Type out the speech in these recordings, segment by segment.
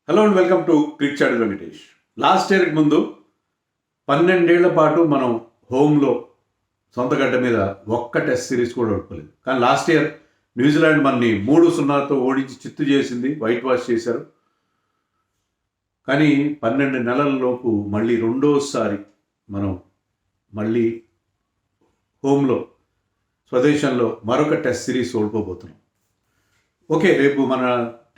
Hello and welcome to cric chat Venkatesh. Last ఇయర్కి ముందు 12 ఏళ్ల పాటు మనం హోమ్లో సొంత గడ్డ మీద ఒక్క టెస్ట్ సిరీస్ కూడా ఓడిపోలేదు. కానీ లాస్ట్ ఇయర్ న్యూజిలాండ్ మనని 3-0తో ఓడించి చిత్తు చేసింది, వైట్ వాష్ చేశారు. కానీ 12 నెలల లోపు మళ్ళీ రెండోసారి మనం మళ్ళీ హోమ్లో స్వదేశంలో మరొక టెస్ట్ సిరీస్ ఓడిపోబోతున్నాం. ఓకే, రేపు మన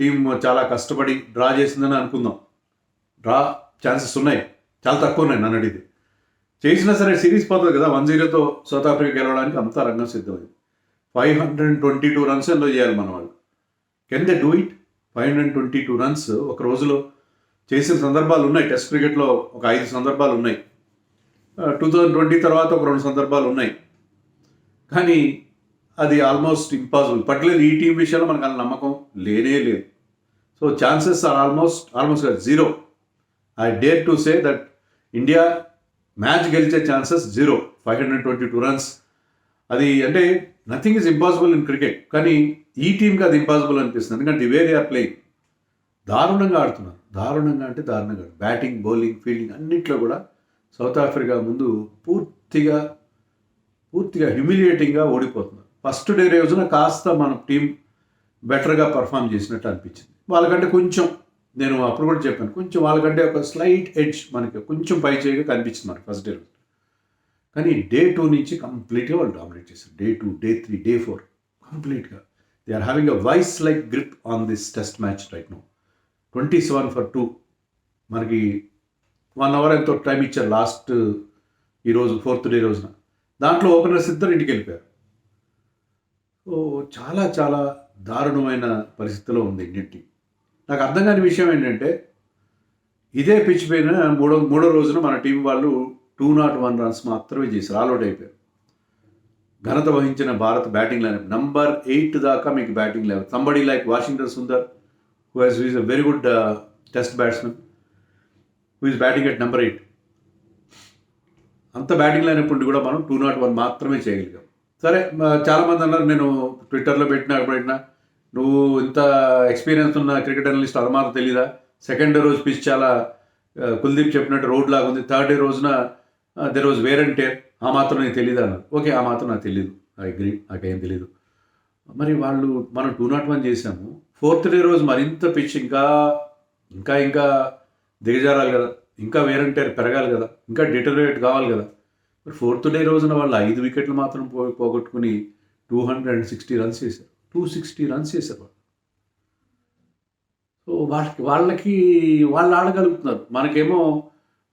టీం చాలా కష్టపడి డ్రా చేసిందని అనుకుందాం. డ్రా ఛాన్సెస్ ఉన్నాయి, చాలా తక్కువ ఉన్నాయి నన్ను అడిగితే. చేసినా సరే సిరీస్ పోతుంది కదా. 1-0తో సౌత్ ఆఫ్రికా గెలవడానికి అంతా రంగం సిద్ధమైంది. 522 రన్స్ ఎంతో చేయాలి మన వాళ్ళు. Can they do it? 522 runs ఒక రోజులో చేసిన సందర్భాలు ఉన్నాయి. టెస్ట్ క్రికెట్లో ఒక 5 సందర్భాలు ఉన్నాయి. 2020 తర్వాత ఒక 2 సందర్భాలు ఉన్నాయి. కానీ అది ఆల్మోస్ట్ ఇంపాసిబుల్. పర్టికులర్ ఈ టీం విషయంలో మనకు అలా నమ్మకం లేనే లేదు. So chances are almost zero. I dare to say that India match గెలిచే ఛాన్సెస్ జీరో. 522 రన్స్ అది అంటే nothing is impossible in cricket. కానీ ఈ టీంకి అది ఇంపాసిబుల్ అనిపిస్తుంది. ఎందుకంటే వే దే ఆర్ ప్లేయింగ్ దారుణంగా ఆడుతున్నారు. దారుణంగా అంటే దారుణంగా బ్యాటింగ్, బౌలింగ్, ఫీల్డింగ్ అన్నింటిలో కూడా సౌత్ ఆఫ్రికా ముందు పూర్తిగా హ్యూమిలియేటింగ్గా ఓడిపోతున్నారు. ఫస్ట్ డే రోజున కాస్త మన టీం బెటర్గా పర్ఫామ్ చేసినట్టు అనిపించింది. వాళ్ళకంటే కొంచెం, నేను అప్పుడు కూడా చెప్పాను, కొంచెం వాళ్ళకంటే ఒక స్లైట్ ఎడ్జ్ మనకి కొంచెం పై చేయగా కనిపించింది మనకి ఫస్ట్ డే రోజు. కానీ డే 2 నుంచి కంప్లీట్గా వాళ్ళు డామినేట్ చేశారు. డే 2, డే 3, డే 4 కంప్లీట్గా they are having a vice like grip on this test match right now. 27-2 మనకి 1 అవర్ ఎంతో టైం ఇచ్చారు లాస్ట్ ఈరోజు 4th డే రోజున. దాంట్లో ఓపెనర్స్ ఇద్దరు ఇంటికి వెళ్ళిపోయారు. సో చాలా దారుణమైన పరిస్థితిలో ఉంది ఇండియన్ టీం. నాకు అర్థం కాని విషయం ఏంటంటే, ఇదే పిచ్ పైన మూడో రోజున మన టీం వాళ్ళు 201 రన్స్ మాత్రమే చేశారు, ఆల్అౌట్ అయిపోయారు. ఘనత వహించిన భారత్ బ్యాటింగ్ లైనప్ నంబర్ 8 దాకా మీకు batting lineup. Somebody like Washington Sundar who is a very good test batsmen who is batting at number 8. అంత బ్యాటింగ్ లైనప్ ఉండి కూడా మనం 201 మాత్రమే చేయగలిగాం. సరే, చాలామంది అన్నారు, నేను ట్విట్టర్లో పెట్టినా నువ్వు ఇంత ఎక్స్పీరియన్స్ ఉన్న క్రికెట్ అనలిస్ట్ అది మాత్రం తెలీదా? సెకండ్ డే రోజు పిచ్ చాలా కుల్దీప్ చెప్పినట్టు రోడ్ లాగా ఉంది. థర్డ్ డే రోజున there was wear and tear, ఆ మాత్రం నీకు తెలియదు అన్నారు. ఓకే, ఆ మాత్రం నాకు తెలీదు, ఐ అగ్రీ, నాకేం తెలీదు. మరి వాళ్ళు మనం 201 చేసాము. 4th డే రోజు మరింత పిచ్ ఇంకా దిగజారాలి కదా, ఇంకా వేర్ అండ్ టేర్ పెరగాలి కదా, ఇంకా డిటరేట్ కావాలి కదా. మరి 4th డే రోజున వాళ్ళు 5 వికెట్లు మాత్రం పోగొట్టుకుని 260 రన్స్ చేశారు. 260 రన్స్ చేశారు వాళ్ళు. సో వాళ్ళు ఆడగలుగుతున్నారు. మనకేమో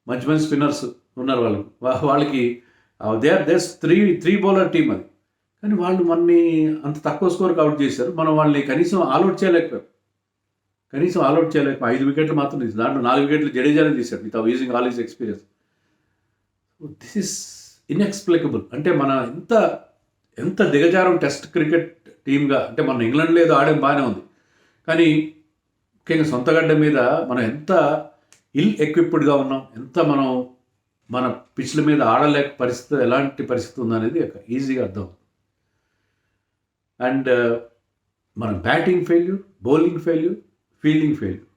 మంచి స్పిన్నర్స్ ఉన్నారు వాళ్ళకి దేర్ త్రీ బౌలర్ టీం అది. కానీ వాళ్ళు మనని అంత తక్కువ స్కోర్కి అవుట్ చేశారు. మనం వాళ్ళని కనీసం ఆల్అౌట్ చేయలేకపోయాం. 5 వికెట్లు మాత్రం తీసి దాంట్లో 4 వికెట్లు జడేజానే తీశాడు with using all his experience. This is inexplicable. అంటే మన ఎంత దిగజారం టెస్ట్ క్రికెట్ టీమ్గా. అంటే మన ఇంగ్లాండ్లో ఏదో ఆడేం బాగానే ఉంది, కానీ ముఖ్యంగా సొంతగడ్డ మీద మనం ఎంత ఇల్ ఎక్విప్డ్గా ఉన్నాం, ఎంత మనం మన పిచ్ల మీద ఆడలేక పరిస్థితి, ఎలాంటి పరిస్థితి ఉందనేది ఈజీగా అర్థం. అండ్ మన batting failure, bowling failure, fielding failure,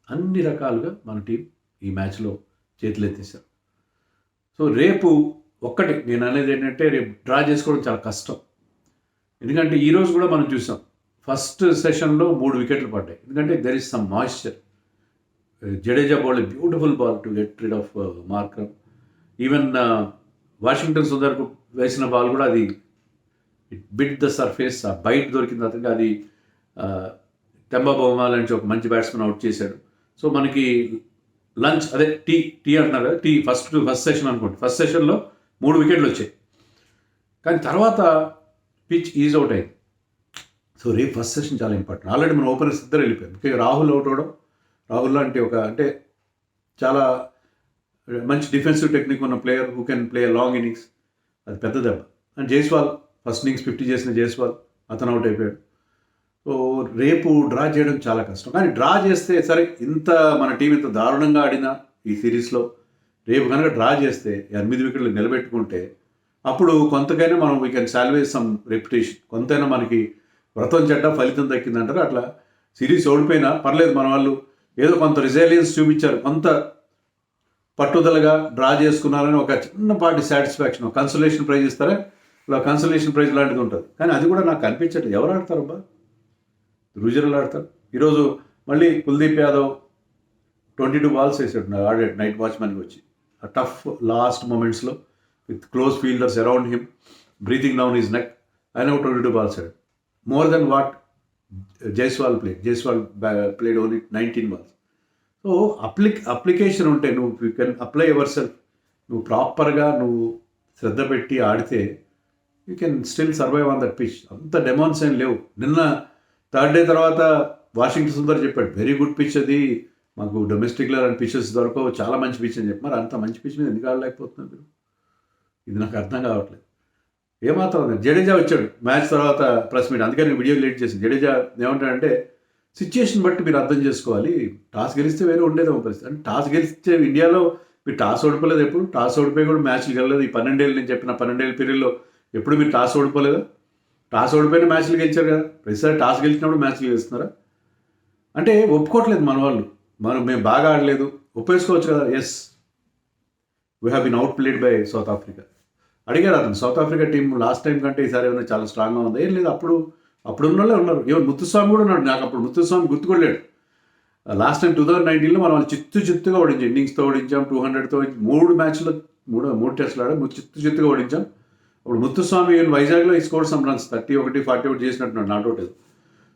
అన్ని రకాలుగా మన టీం ఈ మ్యాచ్లో చేతులెత్తేశారు. సో రేపు ఒక్కటి నేను అనేది ఏంటంటే, రేపు డ్రా చేసుకోవడం చాలా కష్టం. ఎందుకంటే ఈరోజు కూడా మనం చూసాం, ఫస్ట్ సెషన్లో 3 వికెట్లు పడ్డాయి. ఎందుకంటే there is some moisture. Jadeja ball beautiful ball to get rid of Markram. Even Washington సుందర్కు వేసిన బాల్ కూడా అది ఇట్ బిట్ ద సర్ఫేస్. ఆ బైట్ దొరికింది అతనికి. అది టెంబా బౌమా లాంటి ఒక మంచి బ్యాట్స్మెన్ అవుట్ చేశాడు. సో మనకి లంచ్ అదే టీ అంటున్నారు కదా, ఫస్ట్ సెషన్ అనుకోండి. ఫస్ట్ సెషన్లో 3 వికెట్లు వచ్చాయి. కానీ తర్వాత పిచ్ ఈజ్ అవుట్ అయింది. సో రేపు ఫస్ట్ సెషన్ చాలా ఇంపార్టెంట్. ఆల్రెడీ మన ఓపెనర్స్ ఇద్దరు వెళ్ళిపోయారు. ముఖ్యంగా రాహుల్ అవుట్ అవడం. రాహుల్ అంటే చాలా మంచి డిఫెన్సివ్ టెక్నిక్ ఉన్న player who can play long innings, అది పెద్ద దెబ్బ. అండ్ జైస్వాల్ ఫస్ట్ ఇన్నింగ్స్ 50 చేసిన జైస్వాల్, అతను అవుట్ అయిపోయాడు. సో రేపు డ్రా చేయడం చాలా కష్టం. కానీ డ్రా చేస్తే సరే, మన టీం ఇంత దారుణంగా ఆడిన ఈ సిరీస్లో రేపు కనుక డ్రా చేస్తే 8 వికెట్లు నిలబెట్టుకుంటే అప్పుడు కొంతకైనా మనం we can salvage some reputation. కొంతైనా మనకి వ్రతం చెడ్డ ఫలితం దక్కిందంటారు. అట్లా సిరీస్ ఓడిపోయినా పర్లేదు, మన వాళ్ళు ఏదో కొంత రిజైలియన్స్ చూపించారు, కొంత పట్టుదలగా డ్రా చేసుకున్నారని ఒక చిన్నపాటి సాటిస్ఫాక్షన్, కన్సలేషన్ ప్రైజ్ ఇస్తారా, ఇలా కన్సలేషన్ ప్రైజ్ లాంటిది ఉంటుంది. కానీ అది కూడా నాకు కనిపించట్లేదు. ఎవరు ఆడతారబ్బా? రుజురులు ఆడతారు. ఈరోజు మళ్ళీ కుల్దీప్ యాదవ్ 22 balls వేసాడు, ఆడాడు నైట్ వాచ్మెన్కి వచ్చి. ఆ టఫ్ లాస్ట్ మూమెంట్స్లో with close fielders around him, breathing down his neck, ఆయన 22 balls ఆడాడు. More than what Jaiswal played only 19 balls. So application ఉంటే నువ్వు you can apply yourself, నువ్వు ప్రాపర్గా నువ్వు శ్రద్ధ పెట్టి ఆడితే you can still survive on that pitch. అంత డెమాన్స్ ఏం లేవు. నిన్న థర్డ్ డే తర్వాత వాషింగ్టన్ సుందర్ చెప్పాడు, వెరీ గుడ్ పిచ్ అది, మాకు డొమెస్టిక్లో అలాంటి పిచెస్ దొరకవు, చాలా మంచి పిచ్ అని చెప్పి. మరి అంత మంచి పిచ్ మీద ఎందుకు ఆడలేకపోతున్నారు మీరు? ఇది నాకు అర్థం కావట్లేదు. ఏమాత్రం జడేజా వచ్చాడు మ్యాచ్ తర్వాత ప్రెస్ మీట్, అందుకని నేను వీడియో లేట్ చేసింది. జడేజా ఏమంటాడంటే, సిచ్యుయేషన్ బట్టి మీరు అర్థం చేసుకోవాలి, టాస్ గెలిస్తే వేరే ఉండేది ఒక పరిస్థితి. అంటే టాస్ గెలిస్తే ఇండియాలో మీరు టాస్ ఓడిపోలేదు, ఎప్పుడు టాస్ ఓడిపోయి కూడా మ్యాచ్లు గెలలేదు. ఈ 12 ఏళ్ళు నేను చెప్పిన 12 ఏళ్ళ పీరియడ్లో ఎప్పుడు మీరు టాస్ ఓడిపోలేదా? టాస్ ఓడిపోయిన మ్యాచ్లు గెలిచారు కదా, ప్రతిసారి టాస్ గెలిచినప్పుడు మ్యాచ్లు గెలుస్తున్నారా? అంటే ఒప్పుకోవట్లేదు మన వాళ్ళు, మేము బాగా ఆడలేదు, ఒప్పేసుకోవచ్చు కదా. Yes, we have been outplayed by South Africa. అడిగారు అతను, South Africa team last time కంటే ఈసారి ఏమైనా చాలా స్ట్రాంగ్గా ఉంది. ఏం లేదు, అప్పుడు ఉన్న వాళ్ళే ఉన్నారు. ఈవెన్ ముత్తుస్వామి కూడా ఉన్నాడు. నాకు అప్పుడు ముత్తుస్వామి గుర్తుకోలేడు. లాస్ట్ టైం 2019లో మనం వాళ్ళు చిత్తుగా ఓడించాం, ఇన్నింగ్స్తో ఓడించాం, 200తో 3 మ్యాచ్లో 3 టెస్ట్లు ఆడాం, చిత్తుగా ఓడించాం. అప్పుడు ముత్తుస్వామి వైజాగ్లో ఈ స్కోర్ సమ్ రన్స్ 31, 41 చేసినట్టున్నాడు, నాట్అవుట్ లేదు.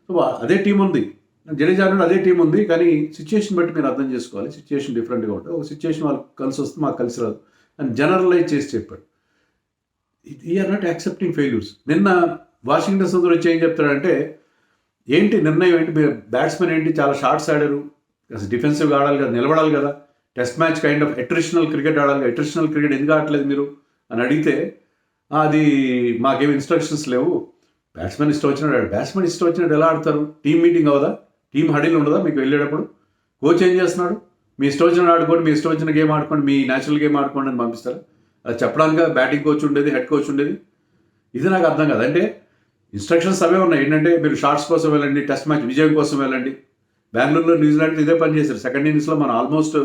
సో అదే టీం ఉంది, జడేజా అన్నాడు అదే టీం ఉంది. కానీ సిచ్యుయేషన్ బట్టి మీరు అర్థం చేసుకోవాలి, సిచ్యుయేషన్ డిఫరెంట్గా ఉంటుంది. ఒక సిచ్యుయేషన్ వాళ్ళకి కలిసి వస్తే మాకు కలిసి రాదు అని జనరలైజ్ చేసి చెప్పాడు. We're not accepting failures. నిన్న వాషింగ్టన్ సుందర్ వచ్చి ఏం చెప్తాడంటే, ఏంటి నిర్ణయం ఏంటి, మీరు బ్యాట్స్మెన్ ఏంటి చాలా షార్ట్స్ ఆడారు, అసలు డిఫెన్సివ్గా ఆడాలి కదా, నిలబడాలి కదా, test match kind of attritional cricket ఆడాలి, అట్రిషనల్ క్రికెట్ ఎందుకు ఆడలేదు మీరు అని అడిగితే, అది మాకేమి ఇన్స్ట్రక్షన్స్ లేవు, బ్యాట్స్మెన్ ఇష్టం వచ్చినట్టు ఆడాడు. బ్యాట్స్మెన్ ఇష్టం వచ్చినట్టు ఎలా ఆడతారు? టీం మీటింగ్ అవదా, టీం హడిల్ ఉండదా మీకు వెళ్ళేటప్పుడు? కోచ్ ఏం చేస్తున్నాడు, మీ ఇష్టం వచ్చిన ఆడుకోండి, మీ ఇష్టం వచ్చిన గేమ్ ఆడుకోండి, మీ న్యాచురల్ గేమ్ ఆడుకోండి అని పంపిస్తారు. అది చెప్పడానికి బ్యాటింగ్ కోచ్ ఉండేది, హెడ్ కోచ్ ఉండేది. ఇది నాకు అర్థం కాదు. అంటే ఇన్స్ట్రక్షన్స్ అవే ఉన్నాయి, ఏంటంటే మీరు షార్ట్స్ కోసం వెళ్ళండి, టెస్ట్ మ్యాచ్ విజయం కోసం వెళ్ళండి. బెంగళూరులో న్యూజిలాండ్ ఇదే పని చేశారు. సెకండ్ ఇన్నింగ్స్లో మనం ఆల్మోస్ట్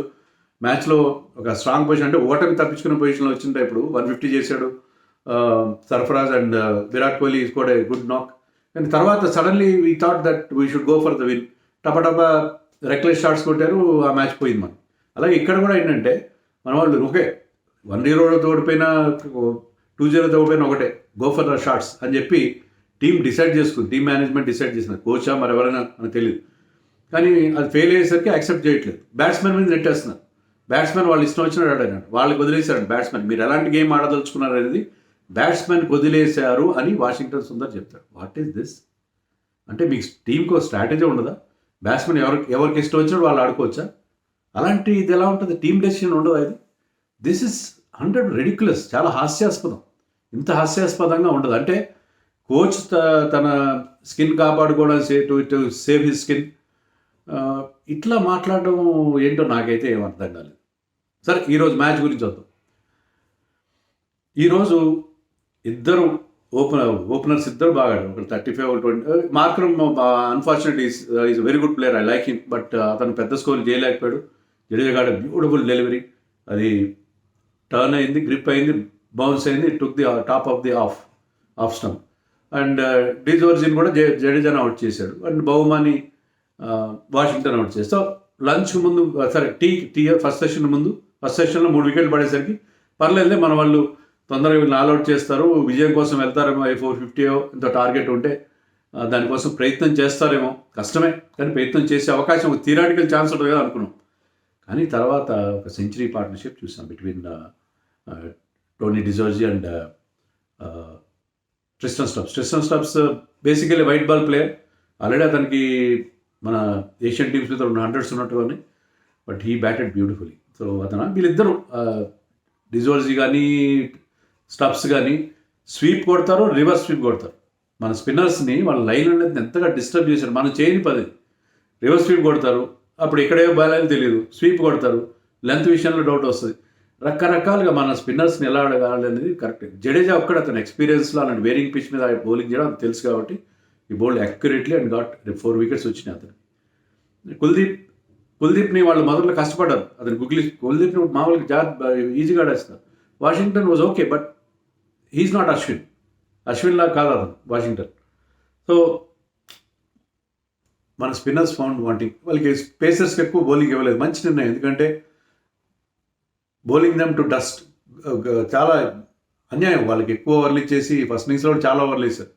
మ్యాచ్లో ఒక స్ట్రాంగ్ పొజిషన్, అంటే ఓటమి తప్పించుకునే పొజిషన్లో వచ్చింటే ఇప్పుడు 150 చేశాడు Sarfaraz and Virat Kohli scored a good knock. కానీ తర్వాత suddenly we thought that we should go for the win, టపటపా రెక్లెస్ షాట్స్ కొట్టారు, ఆ మ్యాచ్ పోయింది మనకి. అలాగే ఇక్కడ కూడా ఏంటంటే మన వాళ్ళు ఓకే 1-0 ఓడిపోయినా 2-0 ఓడిపోయినా ఒకటే, గో ఫర్ ద షాట్స్ అని చెప్పి టీం డిసైడ్ చేసుకుంది, టీం మేనేజ్మెంట్ డిసైడ్ చేసిన, కోచా మరి ఎవరైనా మనకు తెలియదు. కానీ అది ఫెయిల్ అయ్యేసరికి యాక్సెప్ట్ చేయట్లేదు, బ్యాట్స్మెన్ మీద నెట్టేస్తున్నారు. బ్యాట్స్మెన్ వాళ్ళు ఇష్టం వచ్చినట్టు ఆడారు, వాళ్ళకి వదిలేశారు. బ్యాట్స్మెన్ మీరు ఎలాంటి గేమ్ ఆడదలుచుకున్నారు అనేది బ్యాట్స్మెన్ వదిలేశారు అని వాషింగ్టన్ సుందర్ చెప్తారు. What is this? అంటే మీకు టీంకు స్ట్రాటజీ ఉండదా? బ్యాట్స్మెన్ ఎవరికి ఇష్టం వచ్చినట్టు వాళ్ళు ఆడుకోవచ్చా? అలాంటి ఇది ఎలా ఉంటుంది? టీం డెసిషన్ ఉండదా ఇది? దిస్ ఇస్ 100 రెడిక్యులస్, చాలా హాస్యాస్పదం. ఇంత హాస్యాస్పదంగా ఉండదు. అంటే కోచ్ తన స్కిన్ కాపాడుకోవడం, టు సేవ్ హిస్ స్కిన్, ఇట్లా మాట్లాడడం ఏంటో నాకైతే ఏం అర్థం కాలేదు. సరే, ఈరోజు మ్యాచ్ గురించి వద్దాం. ఈరోజు ఇద్దరు ఓపెనర్స్ ఇద్దరు బాగా ఆడారు. ఒకటి 35, 20. Markram unfortunate is very good player, I like him, but అతను పెద్ద స్కోర్ చేయలేకపోయాడు. జడేజా గాడ బ్యూటిఫుల్ డెలివరీ, అది టర్న్ అయింది, గ్రిప్ అయింది, బౌన్స్ అయింది, took the top of the off stump. And డిజోర్జిన్ కూడా జడేజాని అవుట్ చేశాడు. అండ్ బహుమాని వాషింగ్టన్ అవుట్ చేశాడు. సో లంచ్ ముందు, సరే టీ ఫస్ట్ సెషన్లో 3 వికెట్లు పడేసరికి పర్లేదులే, మన వాళ్ళు తొందరగా వీళ్ళు ఆల్అౌట్ చేస్తారు, విజయం కోసం వెళ్తారేమో, 450 ఎంతో టార్గెట్ ఉంటే దానికోసం ప్రయత్నం చేస్తారేమో, కష్టమే కానీ ప్రయత్నం చేసే అవకాశం, ఒక థియరాటికల్ ఛాన్స్ ఉంటుంది కదా అనుకున్నాం. కానీ తర్వాత ఒక సెంచరీ పార్ట్నర్షిప్ చూసాం between Tony de Zorzi and Tristan Stubbs basically white ball player. Already అతనికి మన ఏషియన్ టీమ్స్ మీద 2 hundreds ఉన్నట్టుగా, but he batted beautifully. So వీళ్ళిద్దరూ డిజోర్జీ కానీ స్టబ్స్ కానీ స్వీప్ కొడతారు, రివర్స్ స్వీప్ కొడతారు. మన స్పిన్నర్స్ని వాళ్ళ లైన్ అనేది ఎంతగా డిస్టర్బ్ చేశారు, మనం చేయని పది. రివర్స్ స్వీప్ కొడతారు, అప్పుడు ఎక్కడే బాల్ అని తెలియదు, స్వీప్ కొడతారు, లెంత్ విషయంలో డౌట్ వస్తుంది. రకరకాలుగా మన స్పిన్నర్స్ని ఎలా ఆడాలి అనేది కరెక్ట్. జడేజా ఒక్కడ అతను ఎక్స్పీరియన్స్లో అలాంటి వేరింగ్ పిచ్ మీద బౌలింగ్ చేయడం అది తెలుసు కాబట్టి ఈ bowled accurately and got 4 wickets వచ్చినాయి అతను. కుల్దీప్ని వాళ్ళు మొదట్లో కష్టపడ్డారు, అతను కుల్దీప్ని మామూలుగా ఈజీగా ఆడేస్తారు. Washington was okay, but he's not Ashwin లా కాదు అతను వాషింగ్టన్. సో మన స్పిన్నర్స్ ఫౌండ్ వాంటింగ్, వాళ్ళకి పేసర్స్కి ఎక్కువ బౌలింగ్ ఇవ్వలేదు. మంచి నిర్ణయం, ఎందుకంటే బౌలింగ్ దమ్ టు డస్ట్ చాలా అన్యాయం. వాళ్ళకి ఎక్కువ ఓవర్లు ఇచ్చేసి ఫస్ట్ ఇన్నింగ్స్లో చాలా ఓవర్లు వేశారు.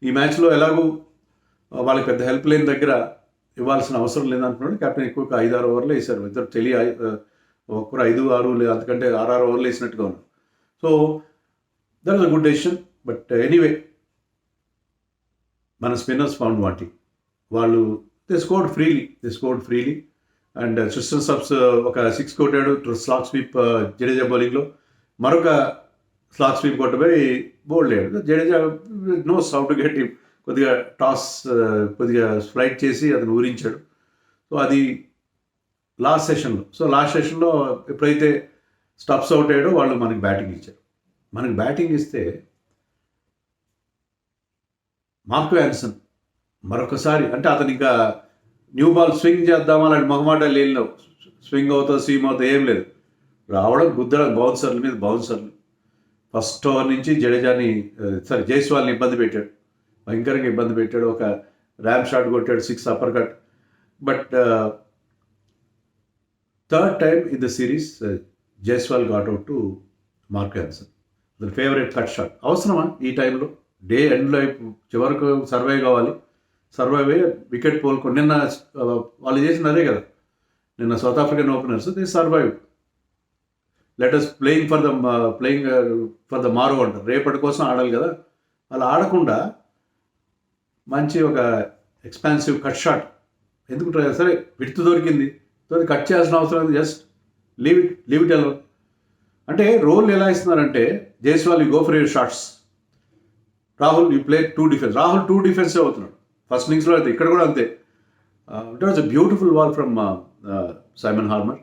ఈ మ్యాచ్లో ఎలాగూ వాళ్ళకి పెద్ద హెల్ప్ లేని దగ్గర ఇవ్వాల్సిన అవసరం లేదనుకున్నాడు కెప్టెన్. ఎక్కువ 5-6 ఓవర్లు వేశారు ఇద్దరు. ఒక్కరు 5-6 లేదు, అంతకంటే 6 ఓవర్లు వేసినట్టుగా ఉన్నారు. So that was a good decision. But anyway మన స్పిన్నర్స్ ఫౌండ్ వాంటింగ్. వాళ్ళు they scored freely and Tristan Stubbs ఒక 6 కొట్టాడు. స్లాగ్ స్వీప్ జడేజా బౌలింగ్లో మరొక స్లాగ్ స్వీప్ కొట్టబోయి బౌల్డ్ అయ్యాడు. Jadeja knows how to get him. కొద్దిగా టాస్ కొద్దిగా ఫ్లైట్ చేసి అతను ఊరించాడు. సో అది లాస్ట్ సెషన్లో ఎప్పుడైతే స్టప్స్ అవుట్ అయ్యాడో వాళ్ళు మనకి బ్యాటింగ్ ఇచ్చారు. మనకి బ్యాటింగ్ ఇస్తే మార్కో యాన్సన్ మరొకసారి, అంటే అతను ఇంకా న్యూ బాల్ స్వింగ్ చేద్దామా అలాంటి మొహమాటాలు ఏం లేవు. స్వింగ్ అవుతుంది, స్వీమ్ అవుతుంది, ఏం లేదు. రావడం గుద్దడం, బౌన్సర్లు. ఫస్ట్ ఓవర్ నుంచి జైస్వాల్ని ఇబ్బంది పెట్టాడు, భయంకరంగా ఇబ్బంది పెట్టాడు. ఒక ర్యామ్ షాట్ కొట్టాడు, 6 upper cut. But third time in the series Jaiswal got out to Marco Jansen. అతని ఫేవరెట్ కట్ షాట్. అవసరమా ఈ టైంలో? డే ఎండ్లో చివరకు సర్వైవ్ అయ్యి వికెట్ పోల్కొని నిన్న వాళ్ళు చేసిన అదే కదా. నిన్న South African openers they survive. Let us playing for the morrow అంటారు, రేపటి కోసం ఆడాలి కదా. అలా ఆడకుండా మంచి ఒక ఎక్స్పాన్సివ్ కట్ షాట్ ఎందుకు సరే విడ్త్ దొరికింది, కట్ చేయాల్సిన అవసరం లేదు. Just leave it alone. అంటే రోల్ ఎలా ఇస్తున్నారంటే Jaiswal you go for your shots, Rahul you play 2 defence. Rahul 2 డిఫెన్సే అవుతున్నాడు ఫస్ట్ ఇన్నింగ్స్లో అయితే. ఇక్కడ కూడా అంతే. It was a beautiful ball from Simon Harmer.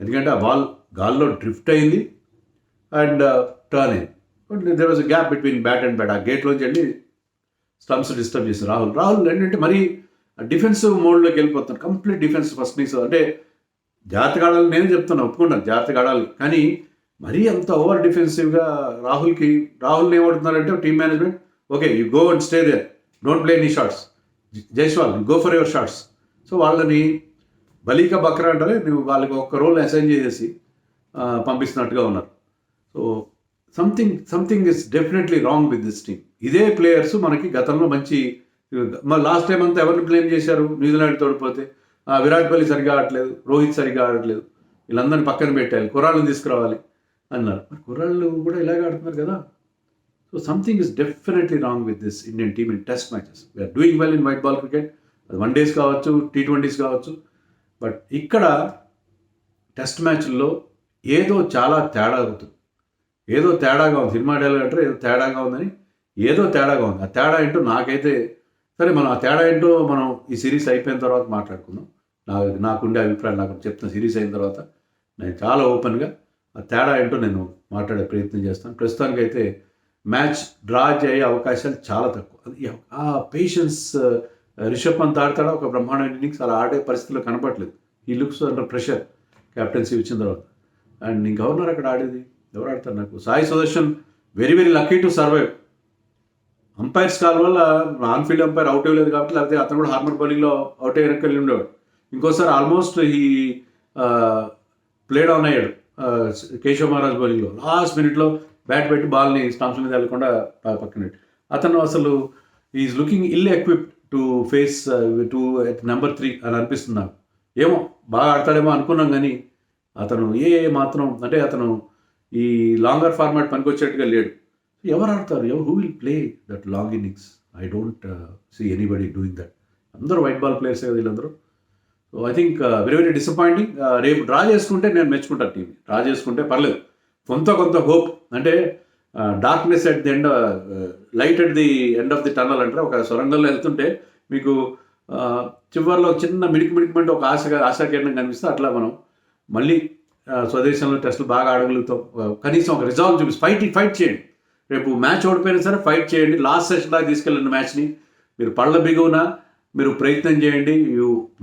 ఎందుకంటే ఆ బాల్ గాల్లో డ్రిఫ్ట్ అయింది అండ్ టర్న్ అయింది. But there was a gap between bat and bat. ఆ గేట్లోంచి వెళ్ళి స్టంప్స్ డిస్టర్బ్ చేశారు రాహుల్ ఏంటంటే మరీ డిఫెన్సివ్ మోడ్లోకి వెళ్ళిపోతున్నాడు. Complete defence first innings. అంటే జాగ్రత్తగా ఆడాలి, నేను చెప్తాను, ఒప్పుకుంటాను జాగ్రత్తగా ఆడాలి. కానీ మరీ అంత ఓవర్ డిఫెన్సివ్గా రాహుల్ని ఏమవుతున్నారంటే team management, okay you go and stay there, don't play any shots, Jaiswal go for your shots. So వాళ్ళని బలీకా బక్రా అంటారే, నువ్వు వాళ్ళకి ఒక్క రోల్ అసైన్ చేసేసి పంపిస్తున్నట్టుగా ఉన్నారు. So something is definitely wrong with this team. ఇదే ప్లేయర్స్ మనకి గతంలో మంచి, లాస్ట్ టైం అంతా ఎవరిని బ్లేమ్ చేశారు? న్యూజిలాండ్ తోడిపోతే విరాట్ కోహ్లీ సరిగ్గా ఆడట్లేదు, రోహిత్ సరిగ్గా ఆడట్లేదు, వీళ్ళందరినీ పక్కన పెట్టాలి, కుర్రాళ్ళని తీసుకురావాలి అన్నారు. మరి కుర్రాళ్ళు కూడా ఇలాగే ఆడుతున్నారు కదా. So something is definitely wrong with this Indian team in test matches. We're doing well in white ball cricket, అది 1 డేస్ కావచ్చు, T20s కావచ్చు. బట్ ఇక్కడ టెస్ట్ మ్యాచ్ల్లో ఏదో చాలా తేడా అవుతుంది, ఏదో తేడాగా ఉంది. సినిమా డైలాగ్ అంటారు ఏదో తేడాగా ఉందని, ఏదో తేడాగా ఉంది. ఆ తేడా ఏంటో నాకైతే, సరే మనం ఆ తేడా ఏంటో మనం ఈ సిరీస్ అయిపోయిన తర్వాత మాట్లాడుకుందాం. నాకుండే అభిప్రాయం నాకు చెప్తున్న సిరీస్ అయిన తర్వాత నేను చాలా ఓపెన్గా ఆ తేడా ఏంటో నేను మాట్లాడే ప్రయత్నం చేస్తాను. ప్రస్తుతానికైతే మ్యాచ్ డ్రా అయ్యే అవకాశాలు చాలా తక్కువ. ఆ పేషెన్స్ రిషబ్ పంత్ ఆడతాడా ఒక బ్రహ్మాండమైన ఇన్నింగ్స్, అలా ఆడే పరిస్థితుల్లో కనపట్లేదు. ఈ లుక్స్ అండర్ ప్రెషర్ క్యాప్టెన్సీ ఇచ్చిన తర్వాత. అండ్ ఇంకెవరున్నారు అక్కడ ఆడేది? ఎవరు ఆడతారు? నాకు Sai Sudarshan very lucky to survive. Umpires call వల్ల ఆన్ఫీల్డ్ అంపైర్ అవుట్ అవ్వలేదు కాబట్టి, లేకపోతే అతను కూడా హార్మర్ బౌలింగ్లో అవుట్ అయ్యాక వెళ్ళి ఉండేవాడు. ఇంకోసారి ఆల్మోస్ట్ ఈ ప్లేడ్ ఆన్ అయ్యాడు కేశవ్ మహారాజ్ బౌలింగ్లో. లాస్ట్ మినిట్లో బ్యాట్ పెట్టి బాల్ని స్టంప్స్ మీద వెళ్ళకుండా పక్కన. అతను అసలు is looking ill equipped to face to number 3 అని అనిపిస్తుంది నాకు. ఏమో బాగా ఆడతాడేమో అనుకున్నాం, కానీ అతను మాత్రం అంటే అతను ఈ లాంగర్ ఫార్మాట్ పనికొచ్చేట్టుగా లేడు. ఎవరు ఆడతారు? Who will play that long innings? I don't see anybody doing that. అందరూ వైట్ బాల్ ప్లేయర్స్ కదా వీళ్ళందరూ. So I think very disappointing. రేపు డ్రా చేసుకుంటే నేను మెచ్చుకుంటాను టీంని. డ్రా చేసుకుంటే పర్లేదు, కొంత హోప్. అంటే darkness at the end, light at the end of the tunnel అంటారు. ఒక సొరంగంలో వెళ్తుంటే మీకు చివరిలో చిన్న మిడికిమంటే ఒక ఆశాకిరణం కనిపిస్తే, అట్లా మనం మళ్ళీ స్వదేశంలో టెస్టులు బాగా ఆడగలుగుతాం. కనీసం ఒక రిజాల్వ్ చూపిస్తే ఫైట్ చేయండి. రేపు మ్యాచ్ ఓడిపోయినా సరే ఫైట్ చేయండి. లాస్ట్ సెషన్ దాకా తీసుకెళ్ళండి మ్యాచ్ని. మీరు పళ్ళ బిగువున మీరు ప్రయత్నం చేయండి,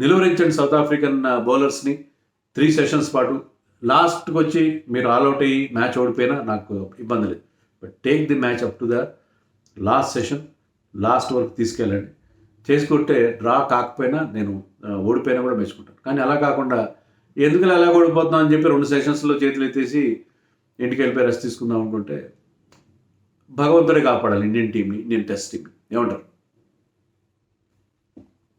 నిలువరించండి సౌత్ ఆఫ్రికన్ బౌలర్స్ని 3 సెషన్స్ పాటు. లాస్ట్కి వచ్చి మీరు ఆల్అవుట్ అయ్యి మ్యాచ్ ఓడిపోయినా నాకు ఇబ్బంది లేదు, but take the match up to the last session, last వరకు తీసుకెళ్ళండి. చేసుకుంటే డ్రా కాకపోయినా నేను ఓడిపోయినా కూడా మెచ్చుకుంటాను. కానీ అలా కాకుండా ఎందుకు ఎలా ఓడిపోతున్నాం అని చెప్పి 2 సెషన్స్లో చేతులు ఎత్తేసి ఇంటికి వెళ్ళిపోయి రెస్ట్ తీసుకుందాం అనుకుంటే భగవంతుడే కాపాడాలి ఇండియన్ టీంని, ఇండియన్ టెస్ట్ టీంని. ఏమంటారు?